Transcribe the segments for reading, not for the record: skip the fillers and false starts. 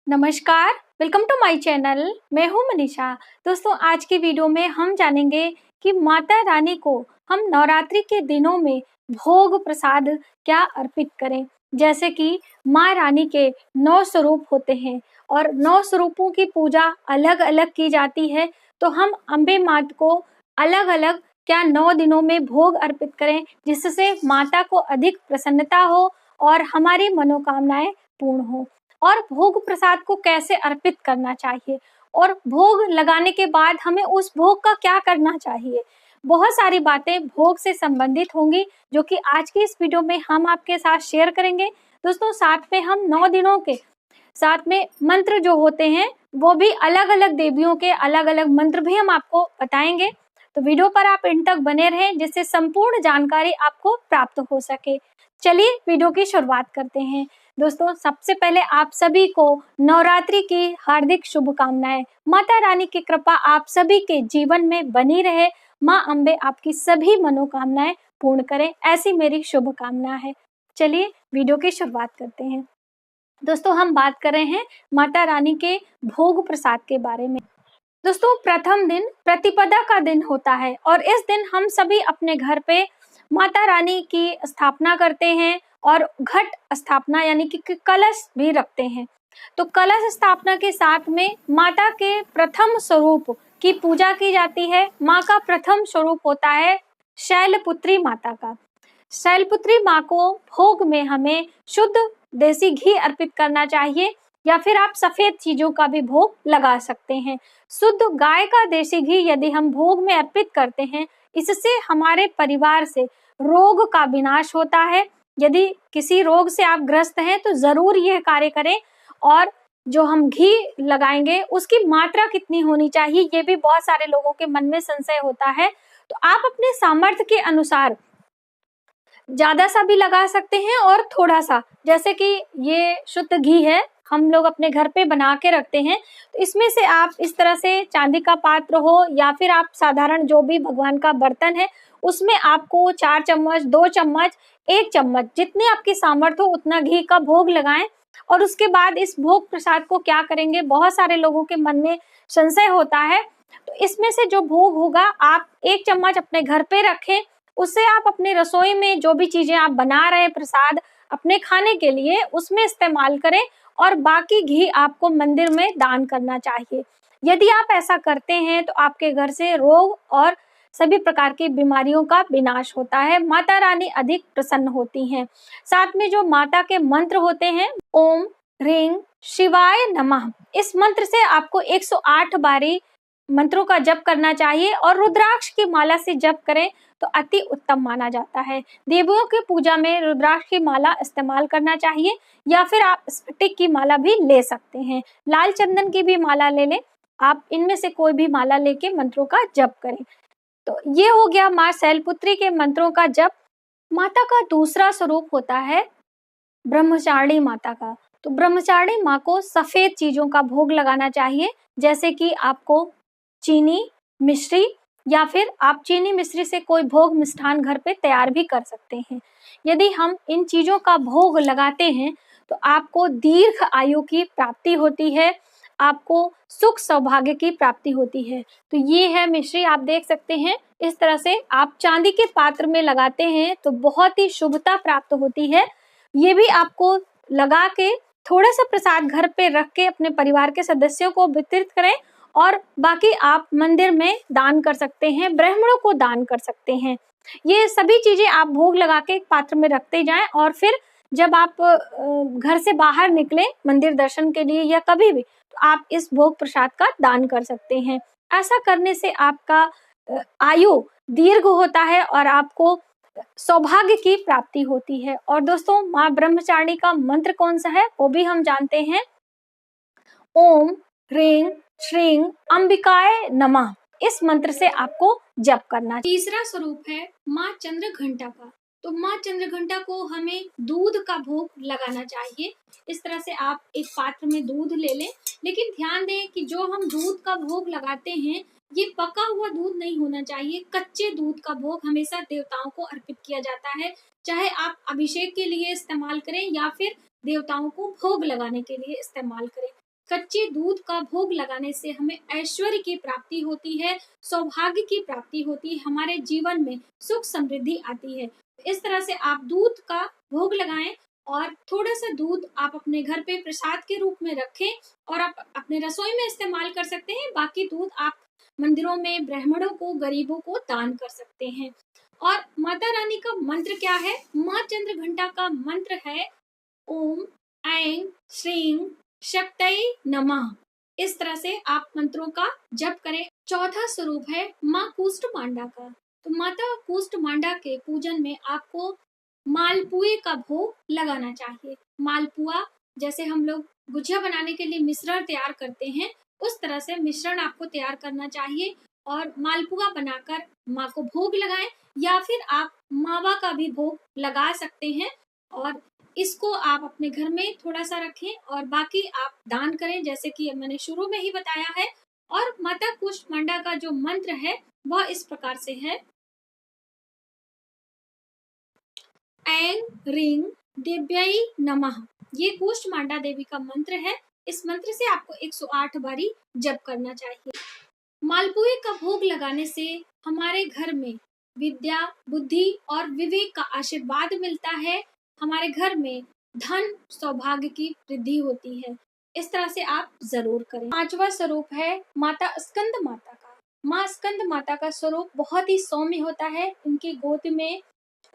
नमस्कार, welcome to my channel. मैं हूं मनीषा। दोस्तों, आज की वीडियो में हम जानेंगे कि माता रानी को हम नवरात्रि के दिनों में भोग प्रसाद क्या अर्पित करें। जैसे कि माँ रानी के 9 स्वरूप होते हैं और 9 स्वरूपों की पूजा अलग अलग की जाती है, तो हम अम्बे माता को अलग अलग क्या 9 दिनों में भोग अर्पित करें, जिससे माता को अधिक प्रसन्नता हो और हमारी मनोकामनाएं पूर्ण हो। और भोग प्रसाद को कैसे अर्पित करना चाहिए और भोग लगाने के बाद हमें उस भोग का क्या करना चाहिए, बहुत सारी बातें भोग से संबंधित होंगी, जो कि आज की इस वीडियो में हम आपके साथ शेयर करेंगे। दोस्तों, साथ में हम 9 दिनों के साथ में मंत्र जो होते हैं वो भी अलग अलग देवियों के अलग अलग मंत्र भी हम आपको बताएंगे। तो वीडियो पर आप इन तक बने रहें, जिससे संपूर्ण जानकारी आपको प्राप्त हो सके। चलिए वीडियो की शुरुआत करते हैं। दोस्तों, सबसे पहले आप सभी को नवरात्रि की हार्दिक शुभकामनाएं। माता रानी की कृपा आप सभी के जीवन में बनी रहे। माँ अम्बे आपकी सभी मनोकामनाएं पूर्ण करें, ऐसी मेरी शुभकामना है। चलिए वीडियो की शुरुआत करते हैं। दोस्तों, हम बात कर रहे हैं माता रानी के भोग प्रसाद के बारे में। दोस्तों, प्रथम दिन प्रतिपदा का दिन होता है और इस दिन हम सभी अपने घर पे माता रानी की स्थापना करते हैं और घट स्थापना यानी कि कलश भी रखते हैं। तो कलश स्थापना के साथ में माता के प्रथम स्वरूप की पूजा की जाती है। माँ का प्रथम स्वरूप होता है शैलपुत्री माता का। शैलपुत्री माँ को भोग में हमें शुद्ध देसी घी अर्पित करना चाहिए, या फिर आप सफेद चीजों का भी भोग लगा सकते हैं। शुद्ध गाय का देसी घी यदि हम भोग में अर्पित करते हैं, इससे हमारे परिवार से रोग का विनाश होता है। यदि किसी रोग से आप ग्रस्त हैं तो जरूर यह कार्य करें। और जो हम घी लगाएंगे उसकी मात्रा कितनी होनी चाहिए, ये भी बहुत सारे लोगों के मन में संशय होता है। तो आप अपने सामर्थ्य के अनुसार ज्यादा सा भी लगा सकते हैं और थोड़ा सा, जैसे कि ये शुद्ध घी है, हम लोग अपने घर पे बना के रखते हैं, तो इसमें से आप इस तरह से चांदी का पात्र हो या फिर आप साधारण जो भी भगवान का बर्तन है उसमें आपको 4 चम्मच, 2 चम्मच, 1 चम्मच, जितनी आपकी सामर्थ्य हो उतना घी का भोग लगाएं। और उसके बाद इस भोग प्रसाद को क्या करेंगे, बहुत सारे लोगों के मन में संशय होता है। तो इसमें से जो भोग होगा आप 1 चम्मच अपने घर पे रखें, उससे आप अपनी रसोई में जो भी चीजें आप बना रहे हैं प्रसाद अपने खाने के लिए, उसमें इस्तेमाल करें और बाकी घी आपको मंदिर में दान करना चाहिए। यदि आप ऐसा करते हैं तो आपके घर से रोग और सभी प्रकार की बीमारियों का विनाश होता है। माता रानी अधिक प्रसन्न होती हैं। साथ में जो माता के मंत्र होते हैं, ओम ह्रीं शिवाय नमः, इस मंत्र से आपको 108 बारी मंत्रों का जप करना चाहिए और रुद्राक्ष की माला से जप करें तो अति उत्तम माना जाता है। देवियों की पूजा में रुद्राक्ष की माला इस्तेमाल करना चाहिए, या फिर आप स्फटिक की माला भी ले सकते हैं, लाल चंदन की भी माला ले लें। आप इनमें से कोई भी माला लेके मंत्रों का जप करें। तो ये हो गया माँ शैलपुत्री के मंत्रों का जप। माता का दूसरा स्वरूप होता है ब्रह्मचारिणी माता का। तो ब्रह्मचारिणी माँ को सफेद चीजों का भोग लगाना चाहिए, जैसे कि आपको चीनी मिश्री, या फिर आप चीनी मिश्री से कोई भोग मिष्ठान घर पे तैयार भी कर सकते हैं। यदि हम इन चीजों का भोग लगाते हैं तो आपको दीर्घ आयु की प्राप्ति होती है, आपको सुख सौभाग्य की प्राप्ति होती है। तो ये है मिश्री, आप देख सकते हैं। इस तरह से आप चांदी के पात्र में लगाते हैं तो बहुत ही शुभता प्राप्त होती है। ये भी आपको लगा के थोड़ा सा प्रसाद घर पे रख के अपने परिवार के सदस्यों को वितरित करें, और बाकी आप मंदिर में दान कर सकते हैं, ब्राह्मणों को दान कर सकते हैं। ये सभी चीजें आप भोग लगा के एक पात्र में रखते जाएं, और फिर जब आप घर से बाहर निकले मंदिर दर्शन के लिए या कभी भी, तो आप इस भोग प्रसाद का दान कर सकते हैं। ऐसा करने से आपका आयु दीर्घ होता है और आपको सौभाग्य की प्राप्ति होती है। और दोस्तों, माँ ब्रह्मचारिणी का मंत्र कौन सा है वो भी हम जानते हैं। ओम ह्रीं श्रीं अंबिकाय नमः, इस मंत्र से आपको जप करना। तीसरा स्वरूप है माँ चंद्र घंटा का। तो माँ चंद्र घंटा को हमें दूध का भोग लगाना चाहिए। इस तरह से आप एक पात्र में दूध ले लें, लेकिन ध्यान दें कि जो हम दूध का भोग लगाते हैं ये पका हुआ दूध नहीं होना चाहिए। कच्चे दूध का भोग हमेशा देवताओं को अर्पित किया जाता है, चाहे आप अभिषेक के लिए इस्तेमाल करें या फिर देवताओं को भोग लगाने के लिए इस्तेमाल करें। कच्चे दूध का भोग लगाने से हमें ऐश्वर्य की प्राप्ति होती है, सौभाग्य की प्राप्ति होती है, हमारे जीवन में सुख समृद्धि आती है। इस तरह से आप दूध का भोग लगाएं और थोड़ा सा दूध आप अपने घर पे प्रसाद के रूप में रखें और आप अपने रसोई में इस्तेमाल कर सकते हैं। बाकी दूध आप मंदिरों में ब्राह्मणों को, गरीबों को दान कर सकते हैं। और माता रानी का मंत्र क्या है? माँ चंद्र घंटा का मंत्र है ओम ऐं श्रीं शक्तये नमः। इस तरह से आप मंत्रों का जप करें। चौथा स्वरूप है माँ कूष्मांडा का। तो माता कूष्मांडा के पूजन में आपको मालपुए का भोग लगाना चाहिए। मालपुआ जैसे हम लोग गुजिया बनाने के लिए मिश्रण तैयार करते हैं, उस तरह से मिश्रण आपको तैयार करना चाहिए और मालपुआ बनाकर माँ को भोग लगाएं, या फिर आप मावा का भी भोग लगा सकते हैं और इसको आप अपने घर में थोड़ा सा रखें और बाकी आप दान करें, जैसे कि मैंने शुरू में ही बताया है। और माता कूष्मांडा का जो मंत्र है वह इस प्रकार से है ऐं ह्रीं देव्यै नमः। ये कूष्मांडा देवी का मंत्र है। इस मंत्र से आपको 108 बारी जप करना चाहिए। मालपुए का भोग लगाने से हमारे घर में विद्या, बुद्धि और विवेक का आशीर्वाद मिलता है। हमारे घर में धन, सौभाग्य की वृद्धि होती है। इस तरह से आप जरूर करें। पांचवा स्वरूप है माता स्कंद माता का। माँ स्कंद माता का स्वरूप बहुत ही सौम्य होता है। उनकी गोद में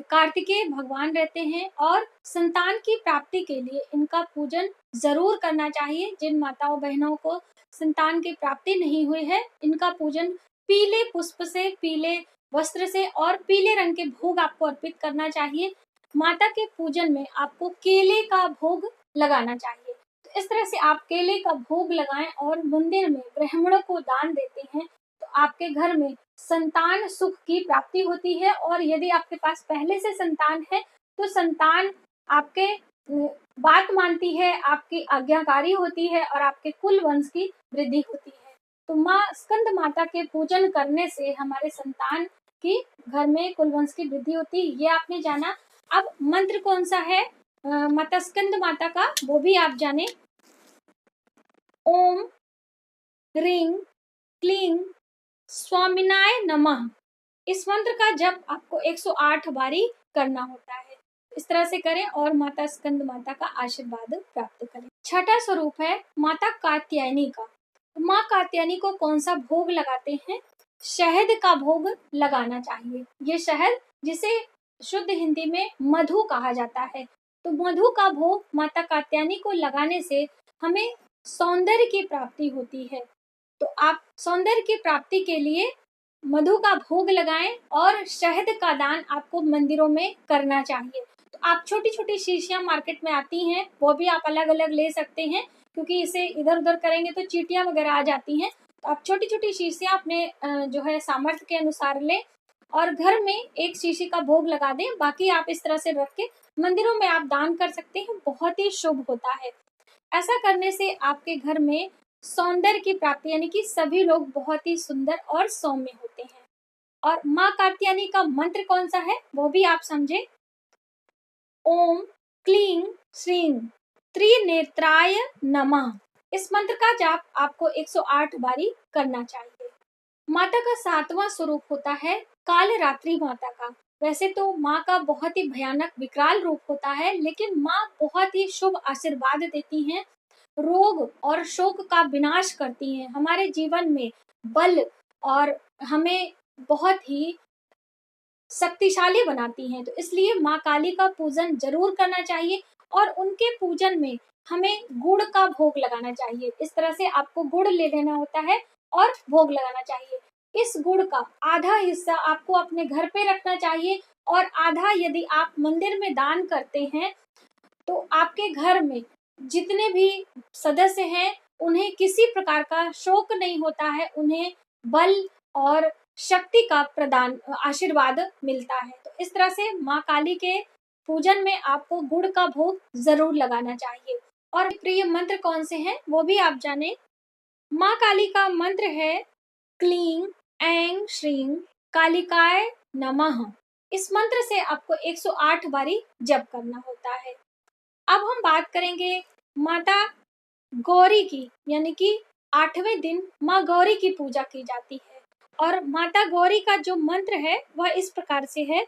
कार्तिकेय भगवान रहते हैं और संतान की प्राप्ति के लिए इनका पूजन जरूर करना चाहिए। जिन माताओं बहनों को संतान की प्राप्ति नहीं हुई है, इनका पूजन पीले पुष्प से, पीले वस्त्र से और पीले रंग के भोग आपको अर्पित करना चाहिए। माता के पूजन में आपको केले का भोग लगाना चाहिए। तो इस तरह से आप केले का भोग लगाएं और मंदिर में ब्राह्मणों को दान देते हैं तो आपके घर में संतान सुख की प्राप्ति होती है। और यदि आपके पास पहले से संतान है तो संतान आपके बात मानती है, आपकी आज्ञाकारी होती है और आपके कुल वंश की वृद्धि होती है। तो माँ स्कंद माता के पूजन करने से हमारे संतान की घर में कुल वंश की वृद्धि होती है। ये आपने जाना। अब मंत्र कौन सा है माता स्कंद माता का, वो भी आप जाने। ओम ह्रीं क्लीं स्वामिनाय नमः। इस मंत्र का जप आपको 108 बारी करना होता है। इस तरह से करें और माता स्कंद माता का आशीर्वाद प्राप्त करें। छठा स्वरूप है माता कात्यायनी का। माँ कात्यायनी को कौन सा भोग लगाते हैं? शहद का भोग लगाना चाहिए। ये शहद, जिसे शुद्ध हिंदी में मधु कहा जाता है, तो मधु का भोग माता कात्यायनी को लगाने से हमें सौंदर्य की प्राप्ति होती है। तो आप सौंदर्य की प्राप्ति के लिए मधु का भोग लगाएं और शहद का दान आपको मंदिरों में करना चाहिए। तो आप छोटी छोटी शीशियां मार्केट में आती हैं, वो भी आप अलग अलग ले सकते हैं, क्योंकि इसे इधर उधर करेंगे तो चींटियां वगैरह आ जाती हैं। तो आप छोटी छोटी शीशियां अपने जो है सामर्थ्य के अनुसार लें और घर में एक शीशी का भोग लगा दें। बाकी आप इस तरह से रख के मंदिरों में आप दान कर सकते हैं, बहुत ही शुभ होता है। ऐसा करने से आपके घर में सौंदर्य की प्राप्ति, यानी कि सभी लोग बहुत ही सुंदर और सौम्य होते हैं। और माँ कात्यायनी का मंत्र कौन सा है वो भी आप समझे। ओम क्लीं श्रीं त्रिनेत्राय नमः। इस मंत्र का जाप आपको 108 बारी करना चाहिए। माता का सातवां स्वरूप होता है कालरात्रि माता का। वैसे तो माँ का बहुत ही भयानक विकराल रूप होता है, लेकिन माँ बहुत ही शुभ आशीर्वाद देती हैं, रोग और शोक का विनाश करती हैं, हमारे जीवन में बल और हमें बहुत ही शक्तिशाली बनाती हैं। तो इसलिए माँ काली का पूजन जरूर करना चाहिए और उनके पूजन में हमें गुड़ का भोग लगाना चाहिए। इस तरह से आपको गुड़ ले लेना होता है और भोग लगाना चाहिए। इस गुड़ का आधा हिस्सा आपको अपने घर पे रखना चाहिए और आधा यदि आप मंदिर में दान करते हैं तो आपके घर में जितने भी सदस्य हैं उन्हें किसी प्रकार का शोक नहीं होता है, उन्हें बल और शक्ति का प्रदान आशीर्वाद मिलता है। तो इस तरह से माँ काली के पूजन में आपको गुड़ का भोग जरूर लगाना चाहिए। और प्रिय मंत्र कौन से हैं वो भी आप जाने। माँ काली का मंत्र है क्लीं ऐं श्रीं कालिकाय नमः। इस मंत्र से आपको 108 बारी जप करना होता है। अब हम बात करेंगे माता गौरी की यानी कि 8वें दिन माँ गौरी की पूजा की जाती है। और माता गौरी का जो मंत्र है वह इस प्रकार से है,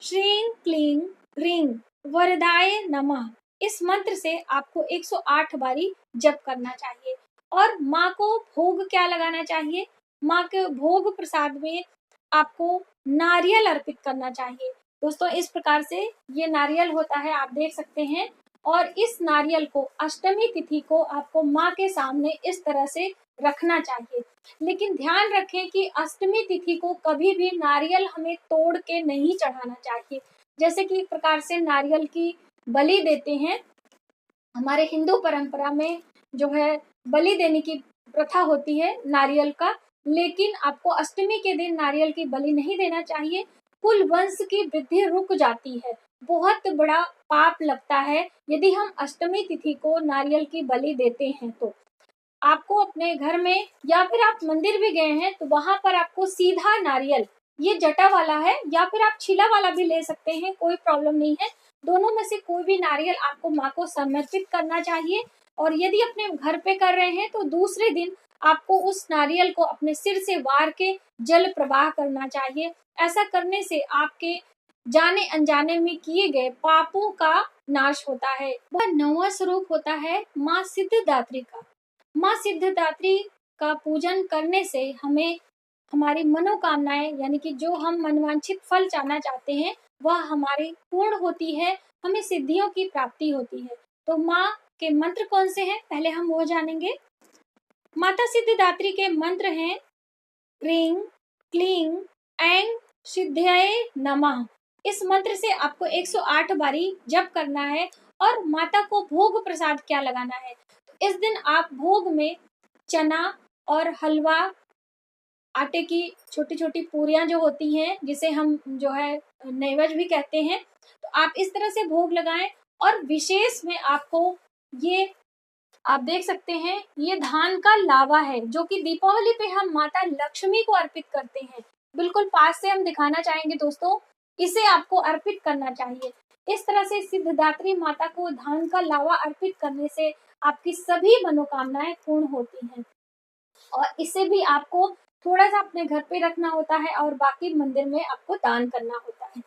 श्रीं क्लीं ह्रीं वरदाय नमः। इस मंत्र से आपको 108 बारी जप करना चाहिए। और माँ को भोग क्या लगाना चाहिए? माँ के भोग प्रसाद में आपको नारियल अर्पित करना चाहिए। दोस्तों इस प्रकार से ये नारियल होता है, आप देख सकते हैं। और इस नारियल को अष्टमी तिथि को आपको माँ के सामने इस तरह से रखना चाहिए। लेकिन ध्यान रखें कि अष्टमी तिथि को कभी भी नारियल हमें तोड़ के नहीं चढ़ाना चाहिए। जैसे कि एक प्रकार से नारियल की बलि देते हैं, हमारे हिंदू परंपरा में जो है बलि देने की प्रथा होती है नारियल का, लेकिन आपको अष्टमी के दिन नारियल की बलि नहीं देना चाहिए। कुल वंश की वृद्धि रुक जाती है, बहुत बड़ा पाप लगता है यदि हम अष्टमी तिथि को नारियल की बलि देते हैं। तो आपको अपने घर में या फिर आप मंदिर भी गए हैं तो वहां पर आपको सीधा नारियल, ये जटा वाला है या फिर आप छिला वाला भी ले सकते हैं, कोई प्रॉब्लम नहीं है। दोनों में से कोई भी नारियल आपको माँ को समर्पित करना चाहिए। और यदि अपने घर पे कर रहे हैं तो दूसरे दिन आपको उस नारियल को अपने सिर से वार के जल प्रवाह करना चाहिए। ऐसा करने से आपके जाने अनजाने में किए गए पापों का नाश होता है। वह 9वां स्वरूप होता है माँ सिद्धिदात्री का। माँ सिद्धिदात्री का पूजन करने से हमें हमारी मनोकामनाएं यानी कि जो हम मनवांछित फल चाहना चाहते हैं वह हमारी पूर्ण होती है, हमें सिद्धियों की प्राप्ति होती है। तो माँ के मंत्र कौन से हैं, पहले हम वो जानेंगे। माता सिद्धिदात्री के मंत्र हैं, ह्रीं क्लीं ऐं सिद्ध्यै नमः। इस मंत्र से आपको 108 बारी जप करना है। और माता को भोग प्रसाद क्या लगाना है? तो इस दिन आप भोग में चना और हलवा, आटे की छोटी छोटी पूरियां जो होती हैं जिसे हम जो है नैवेद्य भी कहते हैं, तो आप इस तरह से भोग लगाएं। और विशेष में आपको ये आप देख सकते हैं, ये धान का लावा है जो कि दीपावली पे हम माता लक्ष्मी को अर्पित करते हैं। बिल्कुल पास से हम दिखाना चाहेंगे दोस्तों, इसे आपको अर्पित करना चाहिए। इस तरह से सिद्धिदात्री माता को धान का लावा अर्पित करने से आपकी सभी मनोकामनाएं पूर्ण होती हैं। और इसे भी आपको थोड़ा सा अपने घर पे रखना होता है और बाकी मंदिर में आपको दान करना होता है।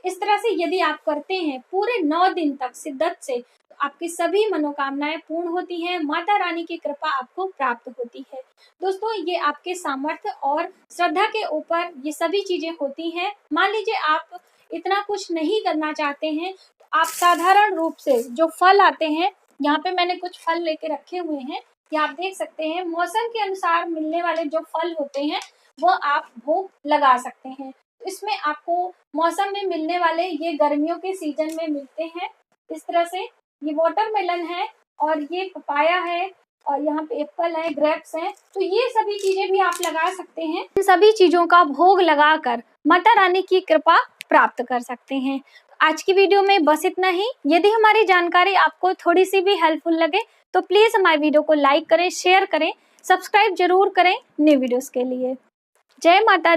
इस तरह से यदि आप करते हैं पूरे 9 दिन तक शिद्दत से, तो आपकी सभी मनोकामनाएं पूर्ण होती हैं, माता रानी की कृपा आपको प्राप्त होती है। दोस्तों ये आपके सामर्थ्य और श्रद्धा के ऊपर ये सभी चीजें होती हैं। मान लीजिए आप इतना कुछ नहीं करना चाहते हैं, तो आप साधारण रूप से जो फल आते हैं, यहाँ पे मैंने कुछ फल लेके रखे हुए हैं, ये आप देख सकते हैं। मौसम के अनुसार मिलने वाले जो फल होते हैं वो आप भोग लगा सकते हैं। इसमें आपको मौसम में मिलने वाले, ये गर्मियों के सीजन में मिलते हैं। इस तरह से ये वाटरमेलन है और ये पपाया है और यहाँ पे एप्पल है, ग्रेप्स हैं, तो ये सभी चीजें भी आप लगा सकते हैं। इन सभी चीजों का भोग लगाकर माता रानी की कृपा प्राप्त कर सकते हैं। आज की वीडियो में बस इतना ही। यदि हमारी जानकारी आपको थोड़ी सी भी हेल्पफुल लगे तो प्लीज हमारी वीडियो को लाइक करें, शेयर करें, सब्सक्राइब जरूर करें न्यू वीडियोस के लिए। जय माता।